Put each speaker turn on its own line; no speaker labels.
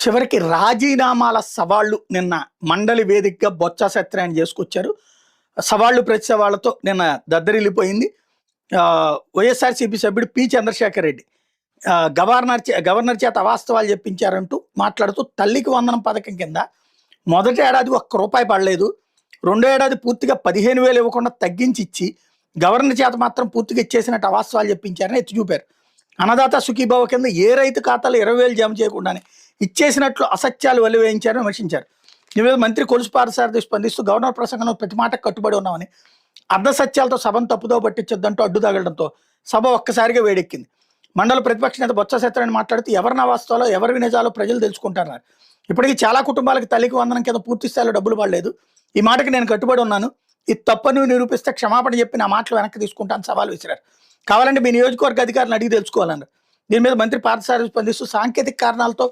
చివరికి రాజీనామాల సవాళ్లు నిన్న మండలి వేదికగా బొత్స సత్యనారాయణ చేసుకొచ్చారు. సవాళ్లు ప్రతి సవాళ్లతో నిన్న దద్దరిల్లిపోయింది. వైఎస్ఆర్సీపీ సభ్యుడు పి చంద్రశేఖర్ రెడ్డి గవర్నర్ చేత అవాస్తవాలు చెప్పించారంటూ మాట్లాడుతూ తల్లికి వందనం పథకం కింద మొదటి ఏడాది ₹1 పడలేదు, రెండో ఏడాది పూర్తిగా 15,000 ఇవ్వకుండా తగ్గించి ఇచ్చి గవర్నర్ చేత మాత్రం పూర్తిగా ఇచ్చేసినట్టు అవాస్తవాలు చెప్పించారని ఎత్తి చూపారు. అన్నదాత సుఖీభావ కింద ఏ రైతు ఖాతాలో 20,000 జమ చేయకుండానే ఇచ్చేసినట్లు అసత్యాలు వెలువేయించారని విమర్శించారు. ఈ మీద మంత్రి కొలుసు పార్థసారథి స్పందిస్తూ గవర్నర్ ప్రసంగంలో ప్రతి మాటకు కట్టుబడి ఉన్నామని, అర్ధ సత్యాలతో సభను తప్పుదో పట్టించొద్దంటూ అడ్డు తగలడంతో సభ ఒక్కసారిగా వేడెక్కింది. మండల ప్రతిపక్ష నేత బొత్స సత్యనారాయణ మాట్లాడుతూ ఎవరిని అవాస్తవాలో ఎవరి నిజాలో ప్రజలు తెలుసుకుంటారన్నారు. ఇప్పటికీ చాలా కుటుంబాలకు తల్లికి వందనం కింద పూర్తి స్థాయిలో డబ్బులు పడలేదు. ఈ మాటకి నేను కట్టుబడి ఉన్నాను, ఇది తప్పని నిరూపిస్తే క్షమాపణ చెప్పి నా మాటలు వెనక్కి తీసుకుంటాను సవాల్ విసిరారు. కావాలంటే మీ నియోజకవర్గ అధికారులను అడిగి తెలుసుకోవాలన్నారు. దీని మీద మంత్రి పార్థసారథి స్పందిస్తూ సాంకేతిక కారణాలతో